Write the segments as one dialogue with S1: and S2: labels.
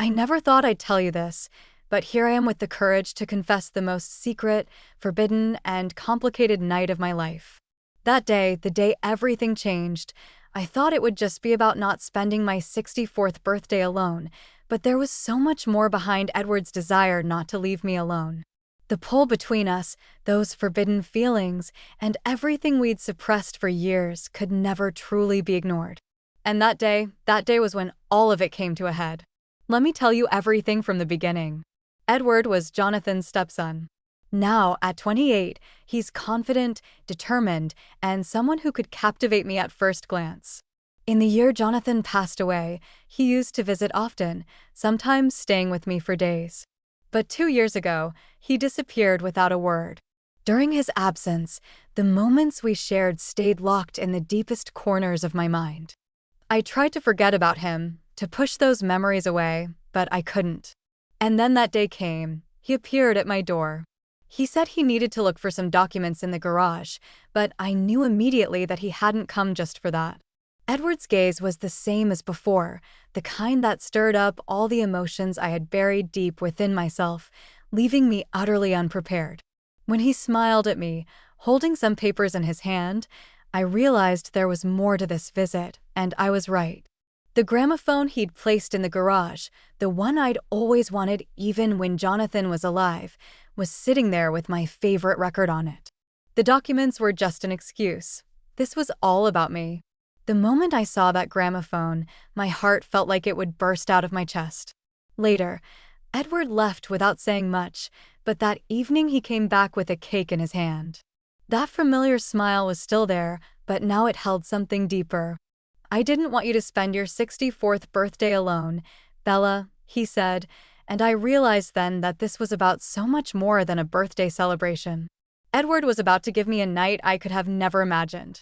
S1: I never thought I'd tell you this, but here I am with the courage to confess the most secret, forbidden, and complicated night of my life. That day, the day everything changed, I thought it would just be about not spending my 64th birthday alone, but there was so much more behind Edward's desire not to leave me alone. The pull between us, those forbidden feelings, and everything we'd suppressed for years could never truly be ignored. And that day was when all of it came to a head. Let me tell you everything from the beginning. Edward was Jonathan's stepson. Now, at 28, he's confident, determined, and someone who could captivate me at first glance. In the year Jonathan passed away, he used to visit often, sometimes staying with me for days. But 2 years ago, he disappeared without a word. During his absence, the moments we shared stayed locked in the deepest corners of my mind. I tried to forget about him, to push those memories away, but I couldn't. And then that day came. He appeared at my door. He said he needed to look for some documents in the garage, but I knew immediately that he hadn't come just for that. Edward's gaze was the same as before, the kind that stirred up all the emotions I had buried deep within myself, leaving me utterly unprepared. When he smiled at me, holding some papers in his hand, I realized there was more to this visit, and I was right. The gramophone he'd placed in the garage, the one I'd always wanted even when Jonathan was alive, was sitting there with my favorite record on it. The documents were just an excuse. This was all about me. The moment I saw that gramophone, my heart felt like it would burst out of my chest. Later, Edward left without saying much, but that evening he came back with a cake in his hand. That familiar smile was still there, but now it held something deeper. "I didn't want you to spend your 64th birthday alone, Bella," he said, and I realized then that this was about so much more than a birthday celebration. Edward was about to give me a night I could have never imagined.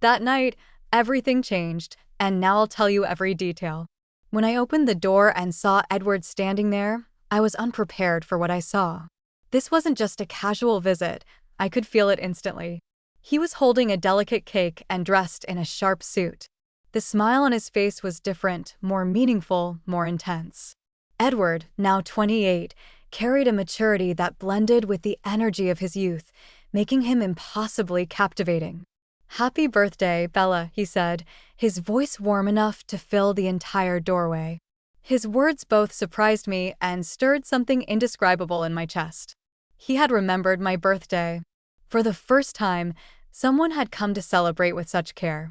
S1: That night, everything changed, and now I'll tell you every detail. When I opened the door and saw Edward standing there, I was unprepared for what I saw. This wasn't just a casual visit, I could feel it instantly. He was holding a delicate cake and dressed in a sharp suit. The smile on his face was different, more meaningful, more intense. Edward, now 28, carried a maturity that blended with the energy of his youth, making him impossibly captivating. "Happy birthday, Bella," he said, his voice warm enough to fill the entire doorway. His words both surprised me and stirred something indescribable in my chest. He had remembered my birthday. For the first time, someone had come to celebrate with such care.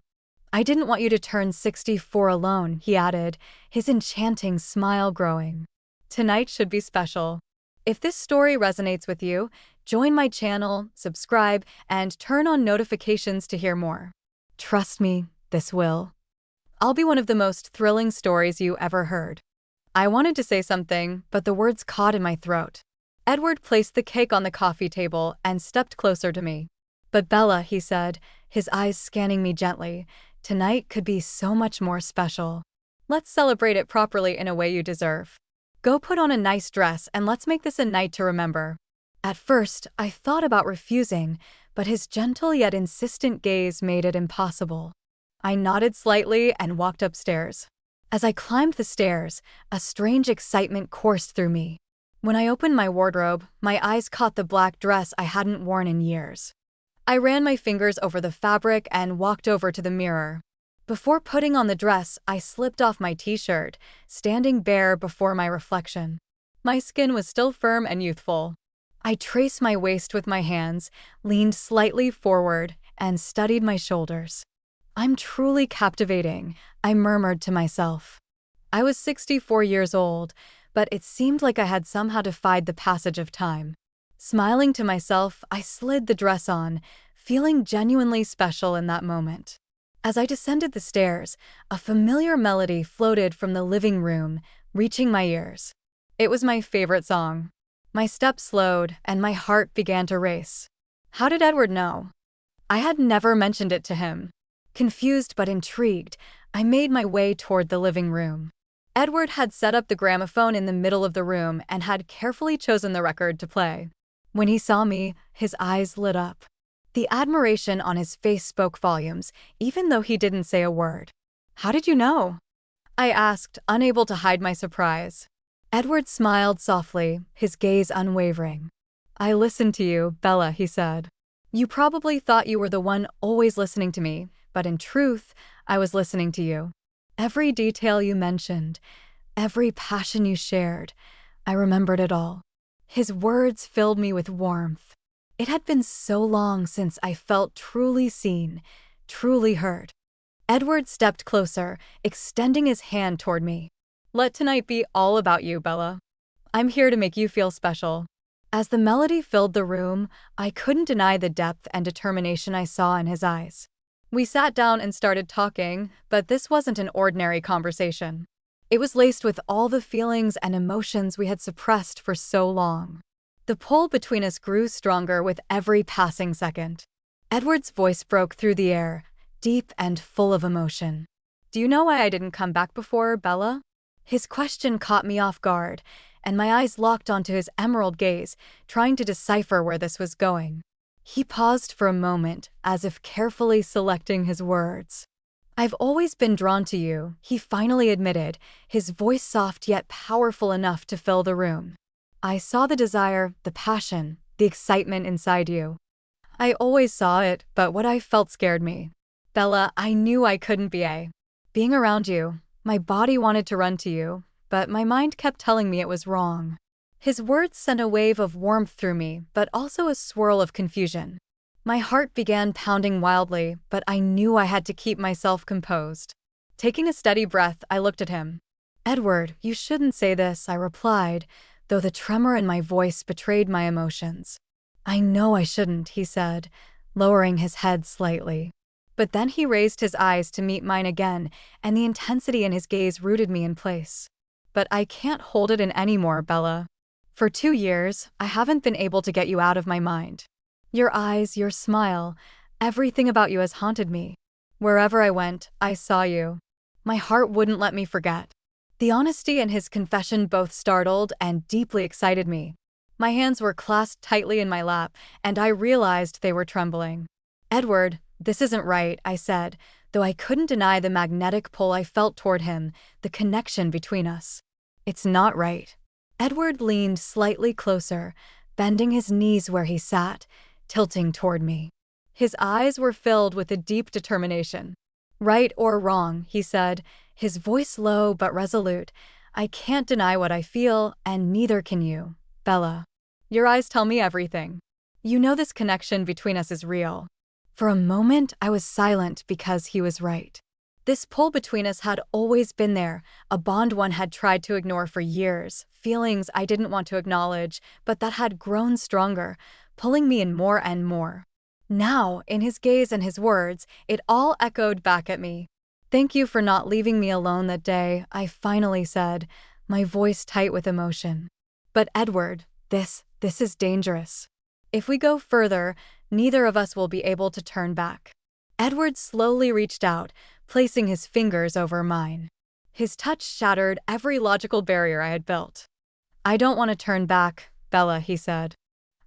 S1: "I didn't want you to turn 64 alone," he added, his enchanting smile growing. "Tonight should be special. If this story resonates with you, join my channel, subscribe, and turn on notifications to hear more. Trust me, this will. I'll be one of the most thrilling stories you ever heard." I wanted to say something, but the words caught in my throat. Edward placed the cake on the coffee table and stepped closer to me. "But Bella," he said, his eyes scanning me gently, "tonight could be so much more special. Let's celebrate it properly in a way you deserve. Go put on a nice dress and let's make this a night to remember." At first, I thought about refusing, but his gentle yet insistent gaze made it impossible. I nodded slightly and walked upstairs. As I climbed the stairs, a strange excitement coursed through me. When I opened my wardrobe, my eyes caught the black dress I hadn't worn in years. I ran my fingers over the fabric and walked over to the mirror. Before putting on the dress, I slipped off my t-shirt, standing bare before my reflection. My skin was still firm and youthful. I traced my waist with my hands, leaned slightly forward, and studied my shoulders. "I'm truly captivating," I murmured to myself. I was 64 years old, but it seemed like I had somehow defied the passage of time. Smiling to myself, I slid the dress on, feeling genuinely special in that moment. As I descended the stairs, a familiar melody floated from the living room, reaching my ears. It was my favorite song. My steps slowed, and my heart began to race. How did Edward know? I had never mentioned it to him. Confused but intrigued, I made my way toward the living room. Edward had set up the gramophone in the middle of the room and had carefully chosen the record to play. When he saw me, his eyes lit up. The admiration on his face spoke volumes, even though he didn't say a word. "How did you know?" I asked, unable to hide my surprise. Edward smiled softly, his gaze unwavering. "I listened to you, Bella," he said. "You probably thought you were the one always listening to me, but in truth, I was listening to you. Every detail you mentioned, every passion you shared, I remembered it all." His words filled me with warmth. It had been so long since I felt truly seen, truly heard. Edward stepped closer, extending his hand toward me. "Let tonight be all about you, Bella. I'm here to make you feel special." As the melody filled the room, I couldn't deny the depth and determination I saw in his eyes. We sat down and started talking, but this wasn't an ordinary conversation. It was laced with all the feelings and emotions we had suppressed for so long. The pull between us grew stronger with every passing second. Edward's voice broke through the air, deep and full of emotion. "Do you know why I didn't come back before, Bella?" His question caught me off guard, and my eyes locked onto his emerald gaze, trying to decipher where this was going. He paused for a moment, as if carefully selecting his words. "I've always been drawn to you," he finally admitted, his voice soft yet powerful enough to fill the room. "I saw the desire, the passion, the excitement inside you. I always saw it, but what I felt scared me. Bella, I knew I couldn't being around you. My body wanted to run to you, but my mind kept telling me it was wrong." His words sent a wave of warmth through me, but also a swirl of confusion. My heart began pounding wildly, but I knew I had to keep myself composed. Taking a steady breath, I looked at him. "Edward, you shouldn't say this," I replied, though the tremor in my voice betrayed my emotions. "I know I shouldn't," he said, lowering his head slightly. But then he raised his eyes to meet mine again, and the intensity in his gaze rooted me in place. "But I can't hold it in anymore, Bella. For 2 years, I haven't been able to get you out of my mind. Your eyes, your smile, everything about you has haunted me. Wherever I went, I saw you. My heart wouldn't let me forget." The honesty in his confession both startled and deeply excited me. My hands were clasped tightly in my lap, and I realized they were trembling. "Edward, this isn't right," I said, though I couldn't deny the magnetic pull I felt toward him, the connection between us. "It's not right." Edward leaned slightly closer, bending his knees where he sat, tilting toward me. His eyes were filled with a deep determination. "Right or wrong," he said, his voice low but resolute, "I can't deny what I feel, and neither can you, Bella. Your eyes tell me everything. You know this connection between us is real." For a moment, I was silent because he was right. This pull between us had always been there, a bond one had tried to ignore for years, feelings I didn't want to acknowledge, but that had grown stronger, pulling me in more and more. Now, in his gaze and his words, it all echoed back at me. "Thank you for not leaving me alone that day," I finally said, my voice tight with emotion. "But Edward, this is dangerous. If we go further, neither of us will be able to turn back." Edward slowly reached out, placing his fingers over mine. His touch shattered every logical barrier I had built. "I don't want to turn back, Bella," he said.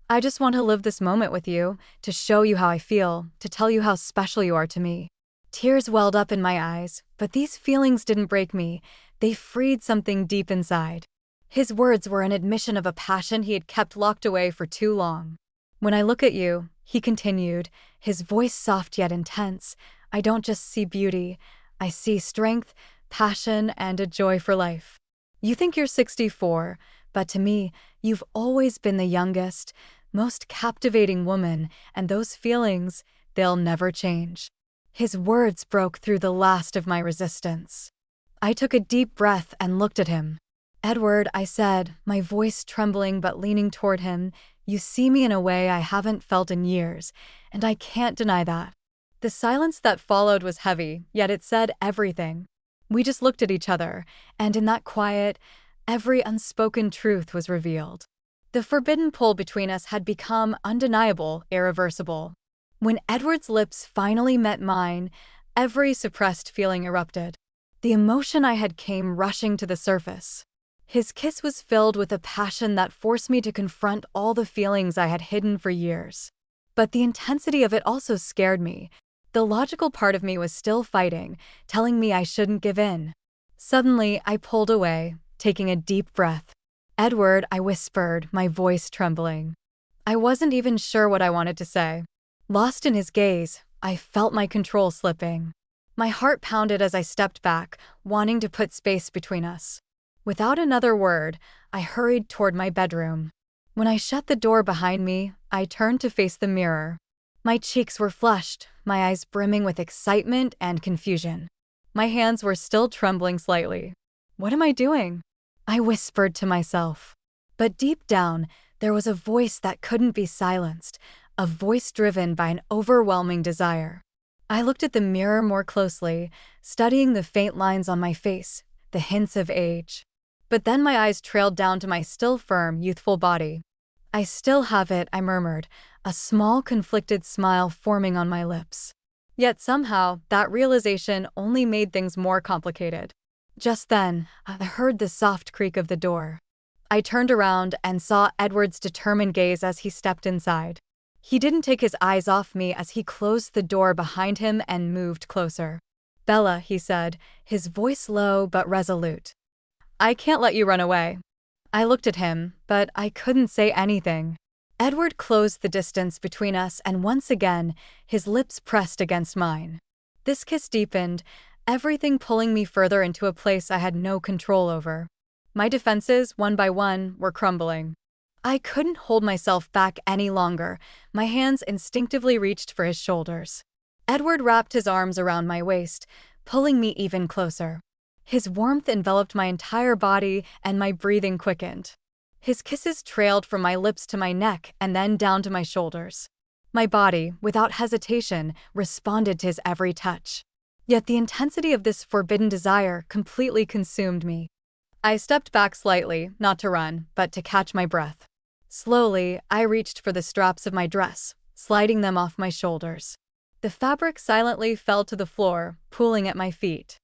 S1: "I just want to live this moment with you, to show you how I feel, to tell you how special you are to me." Tears welled up in my eyes, but these feelings didn't break me, they freed something deep inside. His words were an admission of a passion he had kept locked away for too long. "When I look at you," he continued, his voice soft yet intense, "I don't just see beauty, I see strength, passion, and a joy for life. You think you're 64, but to me, you've always been the youngest, most captivating woman, and those feelings, they'll never change." His words broke through the last of my resistance. I took a deep breath and looked at him. "Edward," I said, my voice trembling but leaning toward him, "you see me in a way I haven't felt in years, and I can't deny that." The silence that followed was heavy, yet it said everything. We just looked at each other, and in that quiet, every unspoken truth was revealed. The forbidden pull between us had become undeniable, irreversible. When Edward's lips finally met mine, every suppressed feeling erupted. The emotion I had came rushing to the surface. His kiss was filled with a passion that forced me to confront all the feelings I had hidden for years. But the intensity of it also scared me. The logical part of me was still fighting, telling me I shouldn't give in. Suddenly, I pulled away, taking a deep breath. "Edward," I whispered, my voice trembling. I wasn't even sure what I wanted to say. Lost in his gaze, I felt my control slipping. My heart pounded as I stepped back, wanting to put space between us. Without another word, I hurried toward my bedroom. When I shut the door behind me, I turned to face the mirror. My cheeks were flushed, my eyes brimming with excitement and confusion. My hands were still trembling slightly. "What am I doing?" I whispered to myself. But deep down, there was a voice that couldn't be silenced, a voice driven by an overwhelming desire. I looked at the mirror more closely, studying the faint lines on my face, the hints of age. But then my eyes trailed down to my still firm, youthful body. "I still have it," I murmured, a small conflicted smile forming on my lips. Yet somehow, that realization only made things more complicated. Just then, I heard the soft creak of the door. I turned around and saw Edward's determined gaze as he stepped inside. He didn't take his eyes off me as he closed the door behind him and moved closer. "Bella," he said, his voice low but resolute. "I can't let you run away." I looked at him, but I couldn't say anything. Edward closed the distance between us, and once again, his lips pressed against mine. This kiss deepened, everything pulling me further into a place I had no control over. My defenses, one by one, were crumbling. I couldn't hold myself back any longer. My hands instinctively reached for his shoulders. Edward wrapped his arms around my waist, pulling me even closer. His warmth enveloped my entire body, and my breathing quickened. His kisses trailed from my lips to my neck and then down to my shoulders. My body, without hesitation, responded to his every touch. Yet the intensity of this forbidden desire completely consumed me. I stepped back slightly, not to run, but to catch my breath. Slowly, I reached for the straps of my dress, sliding them off my shoulders. The fabric silently fell to the floor, pooling at my feet.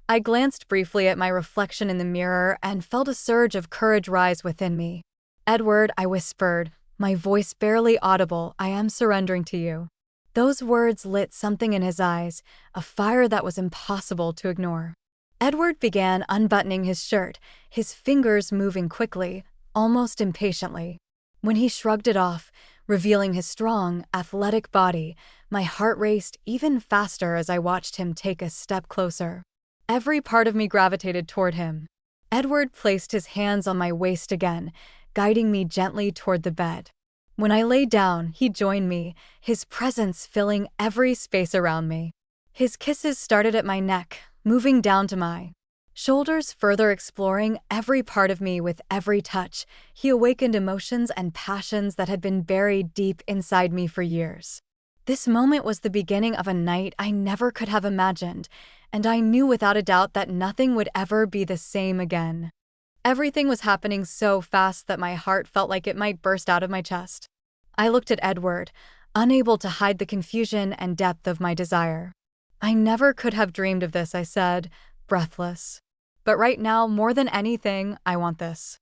S1: I glanced briefly at my reflection in the mirror and felt a surge of courage rise within me. "Edward," I whispered, my voice barely audible, "I am surrendering to you." Those words lit something in his eyes, a fire that was impossible to ignore. Edward began unbuttoning his shirt, his fingers moving quickly, almost impatiently. When he shrugged it off, revealing his strong, athletic body, my heart raced even faster as I watched him take a step closer. Every part of me gravitated toward him. Edward placed his hands on my waist again, guiding me gently toward the bed. When I lay down, he joined me, his presence filling every space around me. His kisses started at my neck, moving down to my shoulders, further exploring every part of me with every touch. He awakened emotions and passions that had been buried deep inside me for years. This moment was the beginning of a night I never could have imagined, and I knew without a doubt that nothing would ever be the same again. Everything was happening so fast that my heart felt like it might burst out of my chest. I looked at Edward, unable to hide the confusion and depth of my desire. "I never could have dreamed of this," I said, breathless. "But right now, more than anything, I want this.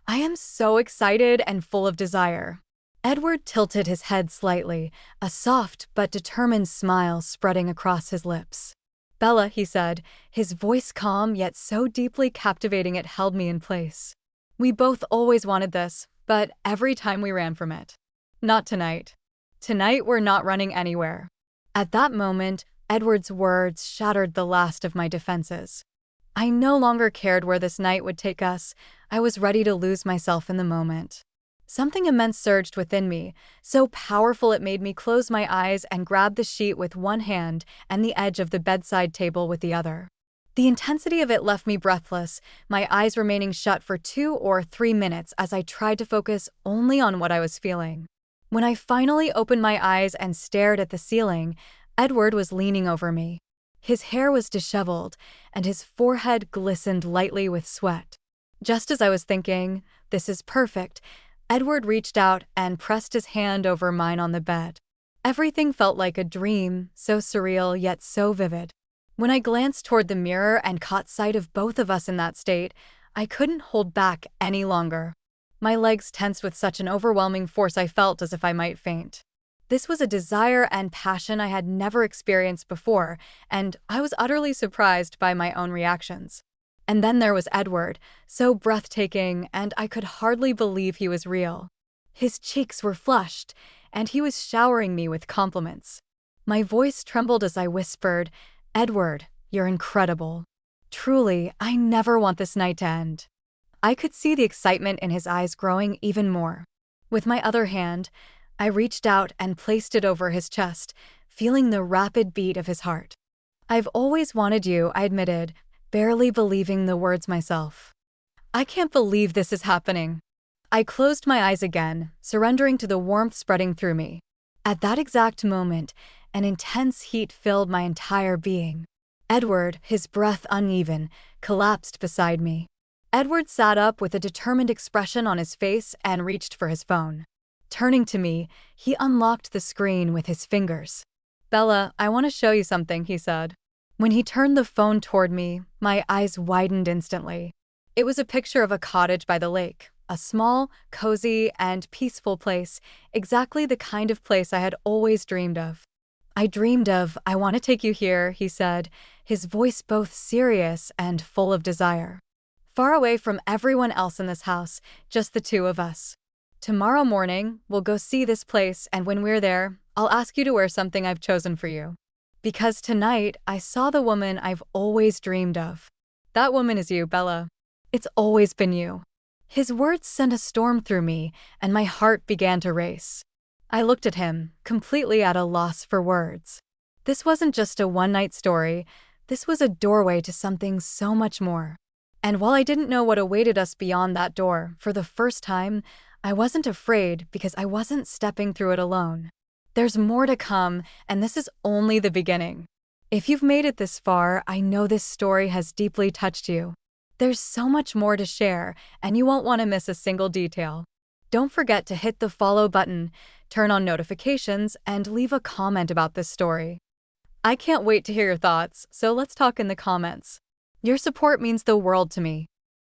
S1: I am so excited and full of desire." Edward tilted his head slightly, a soft but determined smile spreading across his lips. "Bella," he said, his voice calm yet so deeply captivating it held me in place. "We both always wanted this, but every time we ran from it. Not tonight. Tonight we're not running anywhere." At that moment, Edward's words shattered the last of my defenses. I no longer cared where this night would take us. I was ready to lose myself in the moment. Something immense surged within me, so powerful it made me close my eyes and grab the sheet with one hand and the edge of the bedside table with the other. The intensity of it left me breathless, my eyes remaining shut for 2 or 3 minutes as I tried to focus only on what I was feeling. When I finally opened my eyes and stared at the ceiling, Edward was leaning over me. His hair was disheveled, and his forehead glistened lightly with sweat. Just as I was thinking, "This is perfect," Edward reached out and pressed his hand over mine on the bed. Everything felt like a dream, so surreal yet so vivid. When I glanced toward the mirror and caught sight of both of us in that state, I couldn't hold back any longer. My legs tensed with such an overwhelming force I felt as if I might faint. This was a desire and passion I had never experienced before, and I was utterly surprised by my own reactions. And then there was Edward, so breathtaking, and I could hardly believe he was real. His cheeks were flushed, and he was showering me with compliments. My voice trembled as I whispered, "Edward, you're incredible. Truly, I never want this night to end." I could see the excitement in his eyes growing even more. With my other hand, I reached out and placed it over his chest, feeling the rapid beat of his heart. "I've always wanted you," I admitted, barely believing the words myself. "I can't believe this is happening." I closed my eyes again, surrendering to the warmth spreading through me. At that exact moment, an intense heat filled my entire being. Edward, his breath uneven, collapsed beside me. Edward sat up with a determined expression on his face and reached for his phone. Turning to me, he unlocked the screen with his fingers. "Bella, I want to show you something," he said. When he turned the phone toward me, my eyes widened instantly. It was a picture of a cottage by the lake, a small, cozy, and peaceful place, exactly the kind of place I had always dreamed of. "I want to take you here," he said, his voice both serious and full of desire. "Far away from everyone else in this house, just the two of us. Tomorrow morning, we'll go see this place, and when we're there, I'll ask you to wear something I've chosen for you. Because tonight, I saw the woman I've always dreamed of. That woman is you, Bella. It's always been you." His words sent a storm through me, and my heart began to race. I looked at him, completely at a loss for words. This wasn't just a one-night story. This was a doorway to something so much more. And while I didn't know what awaited us beyond that door, for the first time, I wasn't afraid because I wasn't stepping through it alone. There's more to come, and this is only the beginning. If you've made it this far, I know this story has deeply touched you. There's so much more to share, and you won't want to miss a single detail. Don't forget to hit the follow button, turn on notifications, and leave a comment about this story. I can't wait to hear your thoughts, so let's talk in the comments. Your support means the world to me.